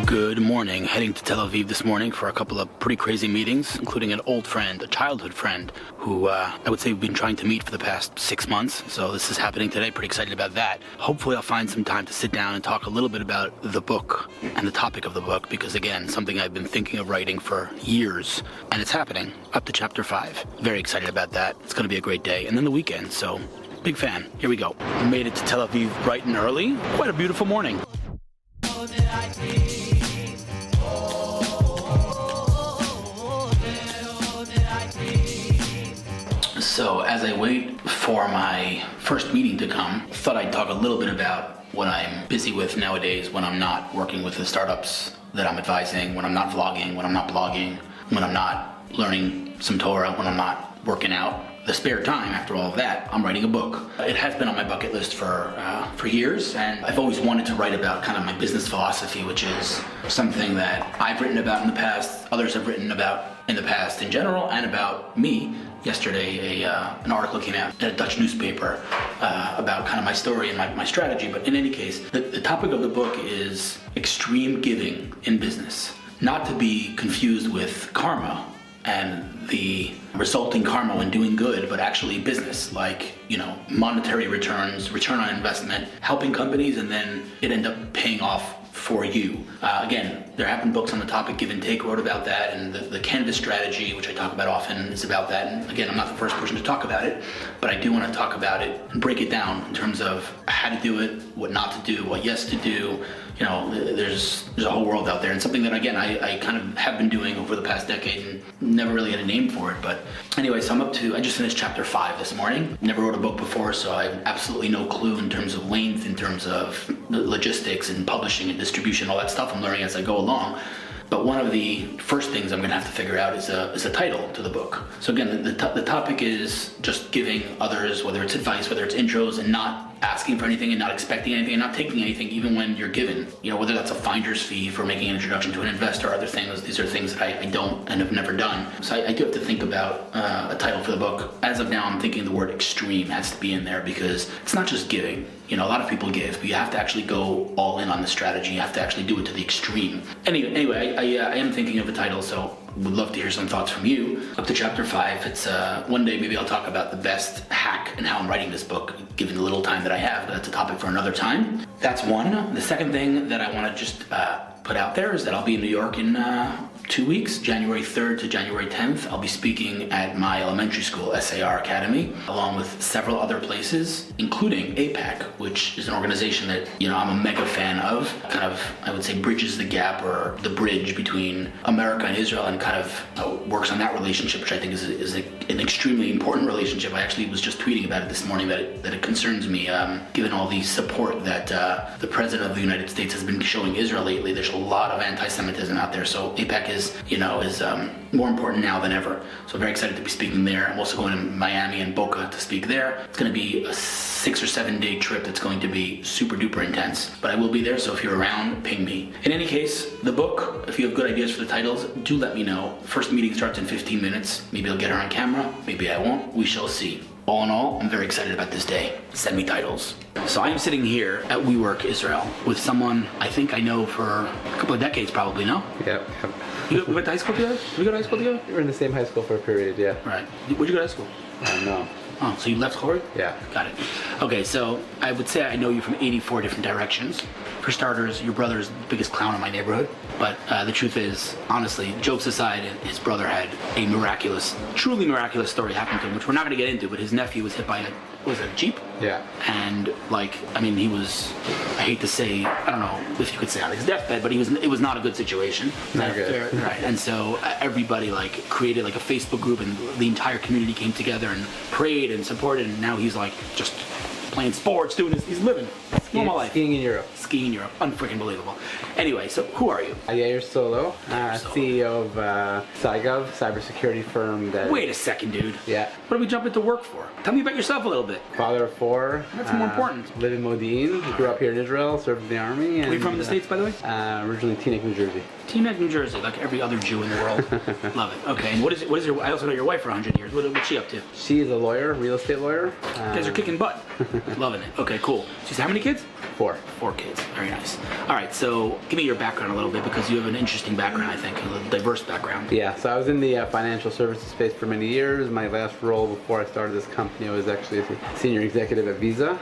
Good morning. Heading to Tel Aviv this morning for a couple of pretty crazy meetings, including an old friend, a childhood friend, who I would say we've been trying to meet for the past 6 months. So this is happening today. Pretty excited about that. Hopefully I'll find some time to sit down and talk a little bit about the book and the topic of the book, because again, something I've been thinking of writing for years, and it's happening, up to chapter 5. Very excited about that. It's going to be a great day. And then the weekend, so big fan. Here we go. We made it to Tel Aviv bright and early. Quite a beautiful morning. So as I wait for my first meeting to come, thought I'd talk a little bit about what I'm busy with nowadays when I'm not working with the startups that I'm advising, when I'm not vlogging, when I'm not blogging, when I'm not learning some Torah, when I'm not working out. The spare time, after all of that, I'm writing a book. It has been on my bucket list for years, and I've always wanted to write about kind of my business philosophy, which is something that I've written about in the past, others have written about in the past in general, and about me. Yesterday, an article came out in a Dutch newspaper about kind of my story and my strategy, but in any case, the topic of the book is extreme giving in business. Not to be confused with karma and the resulting karma when doing good, but actually business, like, you know, monetary returns, return on investment, helping companies, and then it end up paying off for you. Again, there have been books on the topic. Give and Take wrote about that, and the Canvas strategy, which I talk about often, is about that. And again, I'm not the first person to talk about it, but I do want to talk about it and break it down in terms of how to do it, what not to do, what yes to do. You know, there's a whole world out there, and something that, again, I kind of have been doing over the past decade and never really had a name for it. But anyway, so I just finished chapter 5 this morning. Never wrote a book before, so I have absolutely no clue in terms of length, in terms of logistics and publishing and distribution, all that stuff I'm learning as I go along. But one of the first things I'm going to have to figure out is a title to the book. So again, the topic is just giving others, whether it's advice, whether it's intros, and not asking for anything and not expecting anything and not taking anything even when you're given. You know, whether that's a finder's fee for making an introduction to an investor or other things, these are things that I don't and have never done. So I do have to think about a title for the book. As of now, I'm thinking the word extreme has to be in there, because it's not just giving. You know, a lot of people give, but you have to actually go all in on the strategy. You have to actually do it to the extreme. Anyway, I am thinking of a title, so would love to hear some thoughts from you. Up to chapter 5, it's one day maybe I'll talk about the best hack and how I'm writing this book, given the little time that I have, but that's a topic for another time. That's one. The second thing that I want to just put out there is that I'll be in New York in 2 weeks, January 3rd to January 10th. I'll be speaking at my elementary school, SAR Academy, along with several other places, including APAC, which is an organization that, you know, I'm a mega fan of. Kind of, I would say, bridges the gap, or the bridge between America and Israel, and kind of works on that relationship, which I think is an extremely important relationship. I actually was just tweeting about it this morning, that it concerns me, given all the support that the President of the United States has been showing Israel lately. There's a lot of anti-Semitism out there, so APAC is more important now than ever. So very excited to be speaking there. I'm also going to Miami and Boca to speak there. It's going to be a 6 or 7 day trip that's going to be super duper intense, but I will be there, so if you're around, ping me. In any case, the book, if you have good ideas for the titles, do let me know. First meeting starts in 15 minutes. Maybe I'll get her on camera, maybe I won't. We shall see. All in all, I'm very excited about this day. Send me titles. So I am sitting here at WeWork Israel with someone I think I know for a couple of decades, probably, no? Yep. We went to high school together? Did we go to high school together? We were in the same high school for a period, yeah. Right. Where'd you go to high school? No. Oh, so you left Cory? Yeah. Got it. Okay, so I would say I know you from 84 different directions. For starters, your brother is the biggest clown in my neighborhood. But the truth is, honestly, jokes aside, his brother had a miraculous, truly miraculous story happen to him, which we're not going to get into, but his nephew was hit by a Jeep? Yeah. And he was, I hate to say, I don't know if you could say on his deathbed, but it was not a good situation. Not good. Right. And so everybody created a Facebook group, and the entire community came together and prayed and supported, and now he's just playing sports, doing this, he's living normal life. Skiing in Europe. Skiing in Europe, unfreaking believable. Anyway, so who are you? Yair Solow, CEO of CyGov, cybersecurity firm that... Wait a second, dude. Yeah. What are we jumping to work for? Tell me about yourself a little bit. Father of 4. That's more important. Live in Modi'in. Grew up here in Israel, served in the army. Are you from the States, by the way? Originally Teaneck, New Jersey. Teaneck, New Jersey, like every other Jew in the world. Love it. Okay, and what is your, I also know your wife for 100 years. What's she up to? She is a lawyer, real estate lawyer. You guys are kicking butt. Loving it. Okay, cool. She's how many kids? 4. 4 kids. Very nice. All right, so give me your background a little bit, because you have an interesting background, I think, a diverse background. Yeah, so I was in the financial services space for many years. My last role before I started this company, I was actually a senior executive at Visa.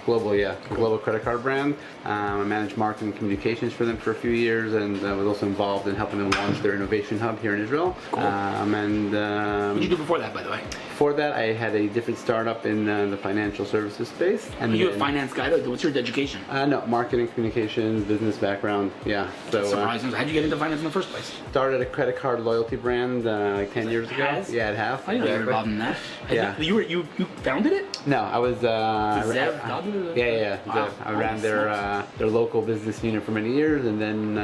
Global, yeah. Cool. Global credit card brand. I managed marketing and communications for them for a few years, and I was also involved in helping them launch their innovation hub here in Israel. Cool. What did you do before that, by the way? Before that, I had a different startup in the financial services space. And Are you a finance guy? What's your education? No, marketing, communications, business background. Yeah. So surprising. How'd you get into finance in the first place? Started a credit card loyalty brand like 10 years ago. Yeah, it has. I didn't know you were involved in that. Yeah. You founded it? No, I was. Zev? Yeah. Wow. I ran their local business unit for many years, and then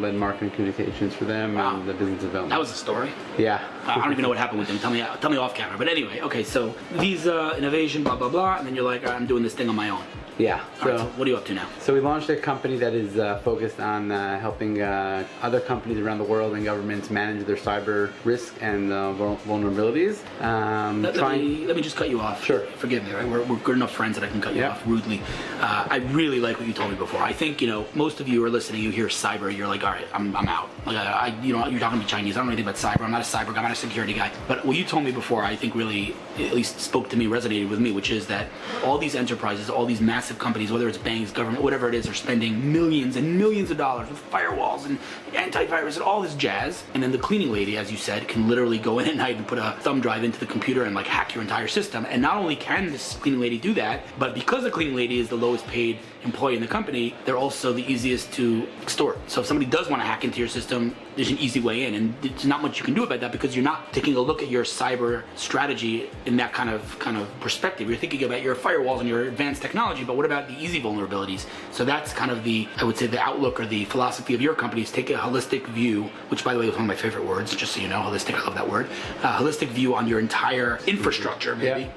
led marketing communications for them and the business development. That was a story. Yeah. I don't even know what happened with them. Tell me off camera. But anyway, okay. So Visa, innovation, blah blah blah, and then you're like, I'm doing this thing on my own. Yeah. So what are you up to now? So we launched a company that is focused on helping other companies around the world and governments manage their cyber risk and vulnerabilities. Let me just cut you off. Sure. Forgive me. Right? We're good enough friends that I can cut you off rudely. I really like what you told me before. I think most of you are listening. You hear cyber, you're like, all right, I'm out. Like you're talking to me Chinese. I don't know anything about cyber. I'm not a cyber guy. I'm not a security guy. But what you told me before, I think really at least spoke to me, resonated with me, which is that all these enterprises, all these massive companies, whether it's banks, government, whatever it is, are spending millions and millions of dollars with firewalls and antivirus and all this jazz. And then the cleaning lady, as you said, can literally go in at night and put a thumb drive into the computer and like hack your entire system. And not only can this cleaning lady do that, but because the cleaning lady is the lowest paid employee in the company, they're also the easiest to extort. So if somebody does want to hack into your system, there's an easy way in, and there's not much you can do about that because you're not taking a look at your cyber strategy in that kind of perspective. You're thinking about your firewalls and your advanced technology, but what about the easy vulnerabilities? So that's kind of I would say the outlook or the philosophy of your company is take a holistic view, which by the way is one of my favorite words, just so you know, holistic, I love that word. Holistic view on your entire infrastructure, maybe.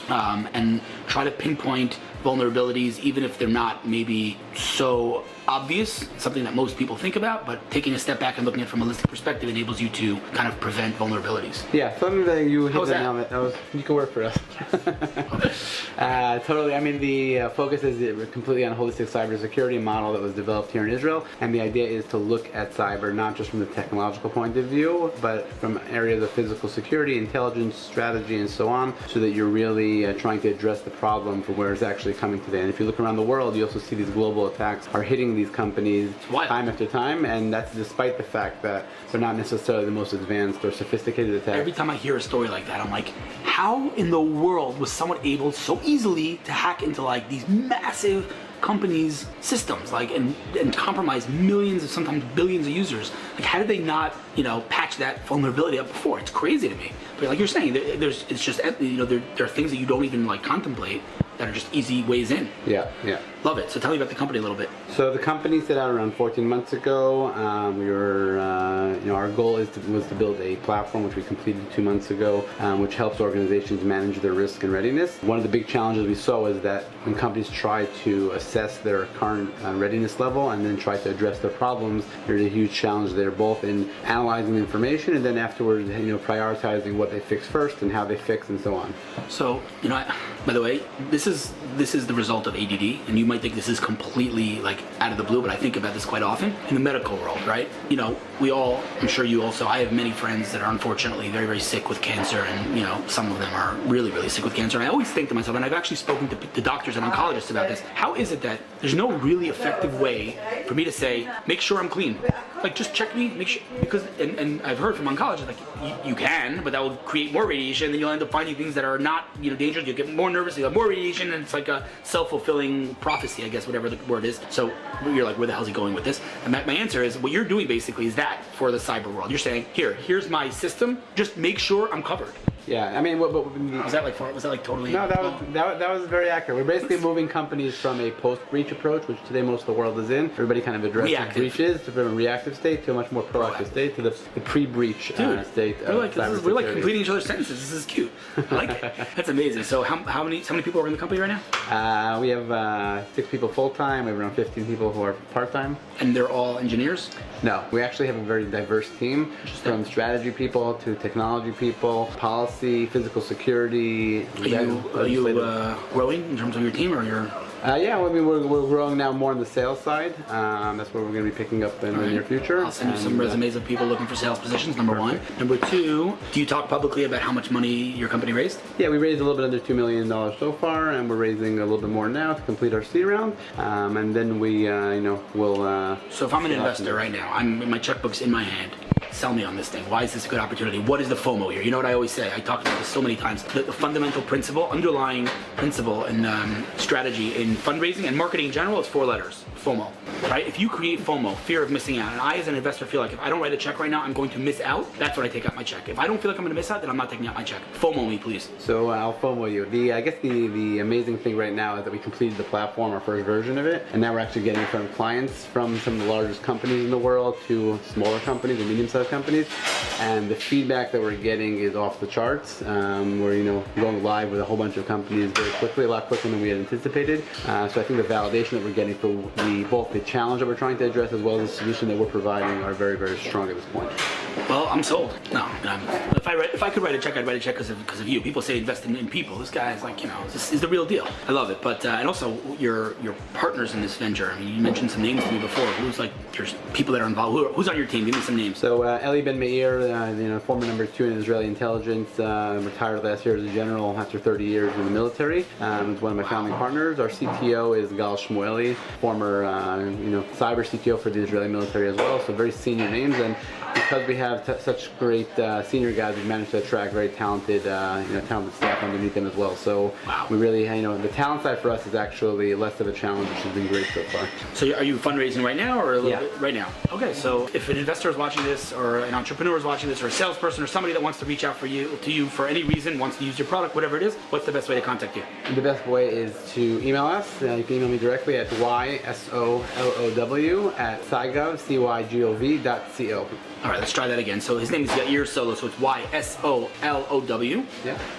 Yeah. And try to pinpoint vulnerabilities, even if they're not maybe so obvious, something that most people think about, but taking a step back and looking at it from a holistic perspective enables you to kind of prevent vulnerabilities. Yeah, something that you hit the nail on. You can work for us. Totally. I mean, the focus is completely on a holistic cybersecurity model that was developed here in Israel, and the idea is to look at cyber not just from the technological point of view, but from areas of physical security, intelligence, strategy, and so on, so that you're really trying to address the problem from where it's actually coming today. And if you look around the world, you also see these global attacks are hitting these companies time after time, and that's despite the fact that they're not necessarily the most advanced or sophisticated attacks. Every time I hear a story like that, I'm like, how in the world was someone able so easily to hack into like these massive companies' systems, like and compromise millions of sometimes billions of users? Like, how did they not, patch that vulnerability up before? It's crazy to me. But like you're saying, there are things that you don't even like contemplate that are just easy ways in. Yeah. Love it. So tell me about the company a little bit. So the company set out around 14 months ago. Our goal was to build a platform, which we completed 2 months ago, which helps organizations manage their risk and readiness. One of the big challenges we saw was that when companies try to assess their current readiness level and then try to address their problems, there's a huge challenge there, both in analyzing the information and then afterwards, prioritizing what they fix first and how they fix and so on. So, by the way, this is the result of ADD, and you might think this is completely like out of the blue, but I think about this quite often in the medical world, right? We all, I'm sure you also, I have many friends that are unfortunately very, very sick with cancer, and some of them are really, really sick with cancer. And I always think to myself, and I've actually spoken to doctors and oncologists about this, how is it that there's no really effective way for me to say, make sure I'm clean? Like, just check me, make sure, because, and I've heard from oncologists, like, you can, but that will create more radiation, then you'll end up finding things that are not, dangerous, you'll get more nervous, you'll have more radiation, and it's like a self-fulfilling prophecy, I guess, whatever the word is. So you're like, where the hell is he going with this? And my answer is, what you're doing basically is that for the cyber world. You're saying, here's my system, just make sure I'm covered. Yeah, I mean, was that like totally? No, that was very accurate. We're basically moving companies from a post-breach approach, which today most of the world is in. Everybody kind of addresses breaches from a reactive state to a much more proactive state to the pre-breach state. We're like completing each other's sentences. This is cute. I like it. That's amazing. So how many people are in the company right now? We have 6 people full-time. We have around 15 people who are part-time. And they're all engineers? No, we actually have a very diverse team, from strategy people to technology people, policy policy, physical security. Are you growing in terms of your team, or your? Yeah, well, I mean, we're growing now more on the sales side. That's what we're going to be picking up in the near future. I'll send you some resumes of people looking for sales positions, number one. Number two, do you talk publicly about how much money your company raised? Yeah, we raised a little bit under $2 million so far, and we're raising a little bit more now to complete our seed round. And then we, we'll... So if I'm an investor right now, my checkbook's in my hand. Sell me on this thing. Why is this a good opportunity? What is the FOMO here? You know what I always say? I talked about this so many times. The fundamental principle, underlying principle and strategy in fundraising and marketing in general is 4 letters. FOMO, right? If you create FOMO, fear of missing out, and I as an investor feel like if I don't write a check right now, I'm going to miss out, that's when I take out my check. If I don't feel like I'm going to miss out, then I'm not taking out my check. FOMO me, please. So I'll FOMO you. I guess the amazing thing right now is that we completed the platform, our first version of it, and now we're actually getting in front of clients from some of the largest companies in the world to smaller companies and medium-sized companies, and the feedback that we're getting is off the charts. We're going live with a whole bunch of companies very quickly, a lot quicker than we had anticipated. So I think the validation that we're getting for both the challenge that we're trying to address as well as the solution that we're providing are very, very strong at this point. Well, I'm sold. No, if I could write a check, I'd write a check because of you. People say invest in people. This guy is like, this is the real deal. I love it. But and also your partners in this venture. I mean, you mentioned some names to me before. Who's like your people that are involved? Who's on your team? Give me some names. So Eli Ben Meir, former number 2 in Israeli intelligence, retired last year as a general after 30 years in the military. Is one of my founding partners. Our CTO is Gal Shmueli, former cyber CTO for the Israeli military as well. So very senior names, and because we have such great senior guys, we've managed to attract very talented, talented staff underneath them as well. So we really, the talent side for us is actually less of a challenge, which has been great so far. So are you fundraising right now, or a little bit right now? Okay, so if an investor is watching this, or an entrepreneur is watching this, or a salesperson, or somebody that wants to reach out to you for any reason, wants to use your product, whatever it is, what's the best way to contact you? The best way is to email us. You can email me directly at YSOLOW@CyGov, CYGOV.co. All right, let's try that again. So his name is Yair Solow, so it's YSOLOW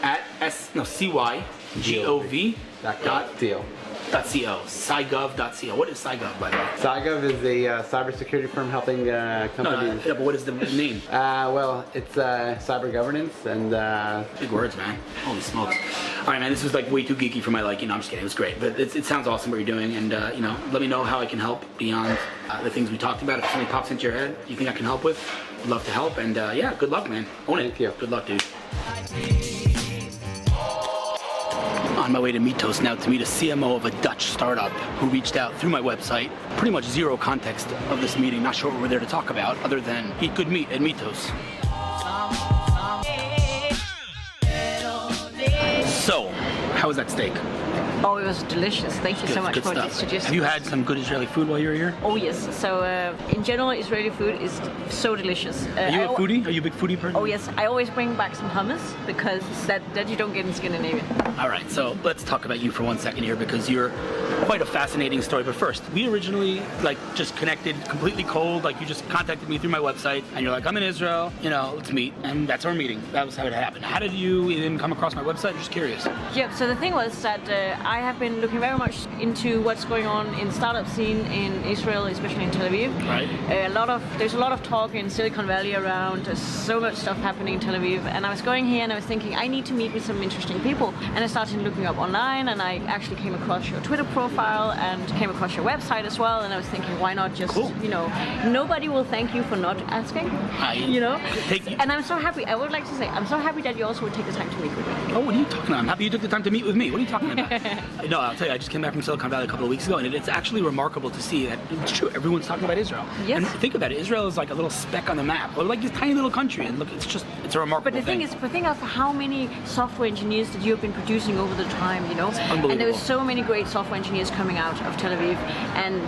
at CYGOV.co. CyGov.co. What is CyGov, by the way? CyGov is a cybersecurity firm helping companies. But what is the name? Well, it's cyber governance and... Big words, man. Holy smokes. All right, man, this was like way too geeky for my liking. I'm just kidding. It was great. But it sounds awesome what you're doing. And, let me know how I can help beyond the things we talked about. If something pops into your head you think I can help with, I'd love to help. And, good luck, man. Own it. Thank you. Good luck, dude. On my way to Mythos now to meet a CMO of a Dutch startup who reached out through my website. Pretty much zero context of this meeting, not sure what we're there to talk about other than eat good meat at Mythos. So, how was that steak? Oh, it was delicious. Thank you so much for this suggestion. Have you had some good Israeli food while you were here? Oh yes. So in general, Israeli food is so delicious. Are you a foodie? Are you a big foodie person? Oh yes. I always bring back some hummus because that you don't get in Scandinavia. All right. So let's talk about you for 1 second here because you're quite a fascinating story. But first, we originally just connected completely cold. Like you just contacted me through my website and you're like, I'm in Israel. Let's meet. And that's our meeting. That was how it happened. How did you even come across my website? I'm just curious. Yeah. So the thing was that I have been looking very much into what's going on in startup scene in Israel, especially in Tel Aviv. Right. There's a lot of talk in Silicon Valley around. There's so much stuff happening in Tel Aviv, and I was going here and I was thinking I need to meet with some interesting people. And I started looking up online, and I actually came across your Twitter profile and came across your website as well. And I was thinking, why not just, nobody will thank you for not asking. And I'm so happy. I would like to say, I'm so happy that you also would take the time to meet with me. Oh, what are you talking about? I'm happy you took the time to meet with me. What are you talking about? No, I'll tell you, I just came back from Silicon Valley a couple of weeks ago, and it's actually remarkable to see that it's true. Everyone's talking about Israel. Yes. And think about it. Israel is like a little speck on the map. We're like this tiny little country, and look, it's a remarkable thing. But think of how many software engineers that you have been producing over the time, It's unbelievable. And there were so many great software engineers coming out of Tel Aviv, and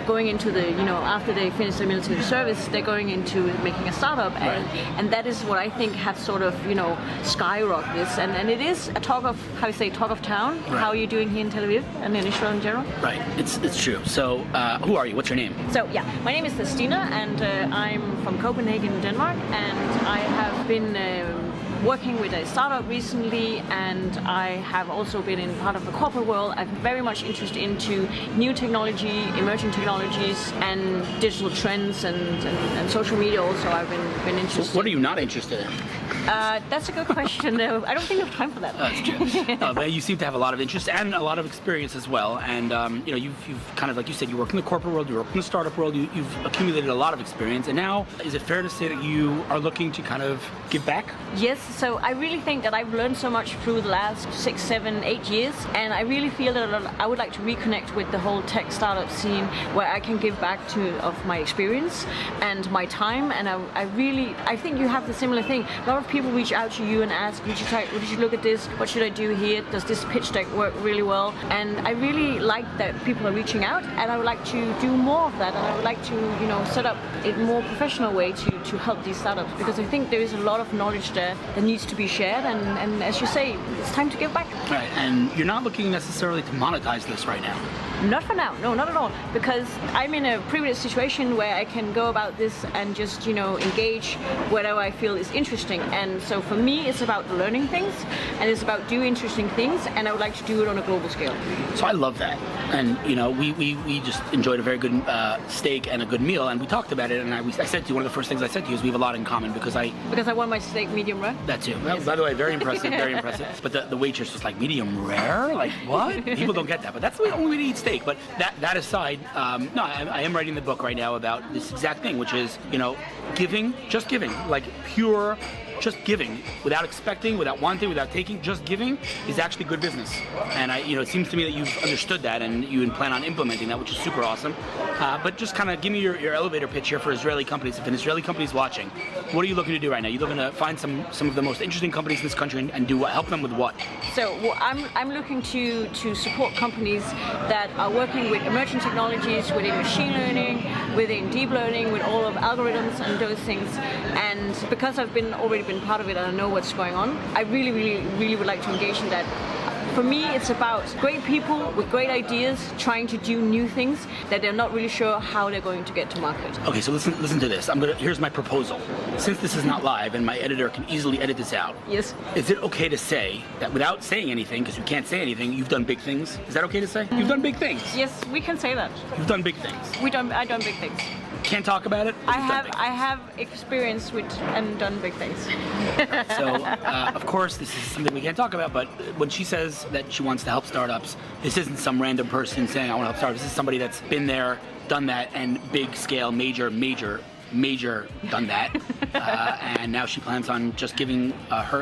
going into the, after they finish their military service, they're going into making a startup, and that is what I think have sort of, skyrocketed this, and it is a talk of town. Right. How are you doing here in Tel Aviv and in Israel in general? Right, it's true. So, who are you? What's your name? So, my name is Stine, and I'm from Copenhagen, Denmark, and I have been working with a startup recently, and I have also been in part of the corporate world. I'm very much interested into new technology, emerging technologies, and digital trends and social media also. I've been interested. What are you not interested in? That's a good question. No, I don't think we have time for that. That's true. But you seem to have a lot of interest and a lot of experience as well. And you've kind of, like you said, you work in the corporate world, you work in the startup world, you've accumulated a lot of experience. And now, is it fair to say that you are looking to kind of give back? Yes. So I really think that I've learned so much through the last 6, 7, 8 years, and I really feel that I would like to reconnect with the whole tech startup scene, where I can give back of my experience and my time. And I think you have the similar thing. A lot of people reach out to you and ask, would you look at this? What should I do here? Does this pitch deck work really well? And I really like that people are reaching out, and I would like to do more of that. And I would like to, set up a more professional way to help these startups, because I think there is a lot of knowledge there that needs to be shared. And as you say, it's time to give back. Right, and you're not looking necessarily to monetize this right now. Not for now, no, not at all, because I'm in a privileged situation where I can go about this and just, engage whatever I feel is interesting. And so for me, it's about learning things, and it's about doing interesting things, and I would like to do it on a global scale. So I love that. And, we just enjoyed a very good steak and a good meal, and we talked about it, and I said to you, one of the first things I said to you is we have a lot in common, because I want my steak medium rare. That too. Yes. By the way, very impressive, very impressive. But the waitress was like, medium rare? Like, what? People don't get that, but that's the only way to eat steak. But that aside, I am writing the book right now about this exact thing, which is, giving, just giving, like pure, just giving, without expecting, without wanting, without taking, just giving is actually good business. And it seems to me that you've understood that, and you plan on implementing that, which is super awesome. But just kind of give me your elevator pitch here for Israeli companies. If an Israeli company is watching, what are you looking to do right now? You're looking to find some of the most interesting companies in this country and do what? Help them with what? So I'm looking to support companies that are working with emerging technologies, within machine learning, within deep learning, with all of algorithms and those things. And because I've already been part of it and I know what's going on, I really, really, really would like to engage in that. For me, it's about great people with great ideas trying to do new things that they're not really sure how they're going to get to market. Okay, so listen to this. Here's my proposal. Since this is not live and my editor can easily edit this out, yes, is it okay to say that without saying anything, because you can't say anything, you've done big things? Is that okay to say? You've done big things. Yes, we can say that. You've done big things. I've done big things. Can't talk about it? I have experience with and done big things. So, of course, this is something we can't talk about, but when she says that she wants to help startups, this isn't some random person saying, I want to help startups. This is somebody that's been there, done that, and big scale, major done that. And now she plans on just giving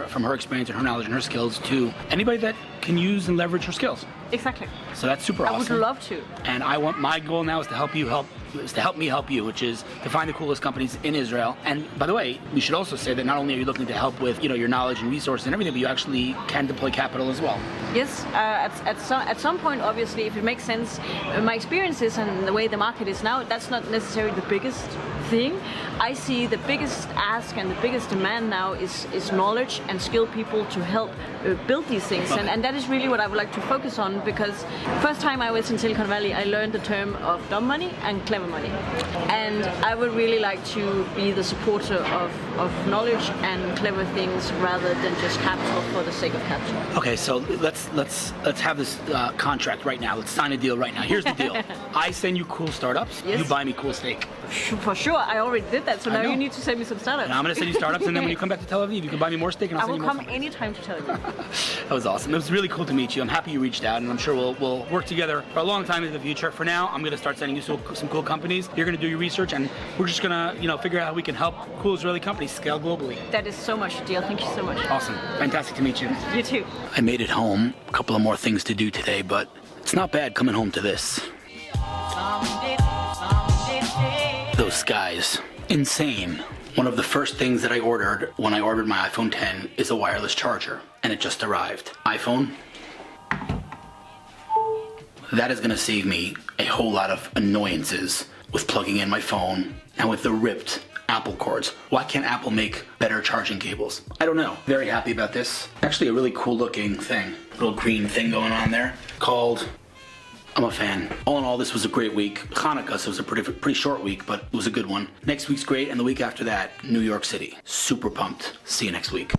from her experience and her knowledge and her skills to anybody that can use and leverage her skills. Exactly. So that's super awesome. I would love to. And my goal now is to help me help you, which is to find the coolest companies in Israel. And by the way, we should also say that not only are you looking to help with your knowledge and resources and everything, but you actually can deploy capital as well. Yes, at some point, obviously, if it makes sense, my experiences and the way the market is now, that's not necessarily the biggest thing. I see the biggest ask and the biggest demand now is knowledge and skilled people to help build these things. Okay. And that is really what I would like to focus on, because first time I was in Silicon Valley, I learned the term of dumb money and clever money. And I would really like to be the supporter of knowledge and clever things rather than just capital for the sake of capital. Okay, so let's have this contract right now. Let's sign a deal right now. Here's the deal. I send you cool startups. Yes. You buy me cool steak. For sure, I already did that. So now you need to send me some startups. And I'm going to send you startups, and then when you come back to Tel Aviv, you can buy me more steak, and I'll send you more. I will come anytime to Tel Aviv. That was awesome. It was really cool to meet you. I'm happy you reached out, and I'm sure we'll work together for a long time in the future. For now, I'm going to start sending you some cool companies. You're going to do your research, and we're just going to figure out how we can help cool Israeli companies scale globally. That is so much a deal. Thank you so much. Awesome. Fantastic to meet you. You too. I made it home. A couple of more things to do today, but it's not bad coming home to this. Those skies. Insane. One of the first things that I ordered when I ordered my iPhone 10 is a wireless charger, and it just arrived. iPhone. That is going to save me a whole lot of annoyances with plugging in my phone and with the ripped Apple cords. Why can't Apple make better charging cables? I don't know. Very happy about this. Actually a really cool looking thing. Little green thing going on there called... I'm a fan. All in all, this was a great week. Hanukkah, so it was a pretty short week, but it was a good one. Next week's great, and the week after that, New York City. Super pumped. See you next week.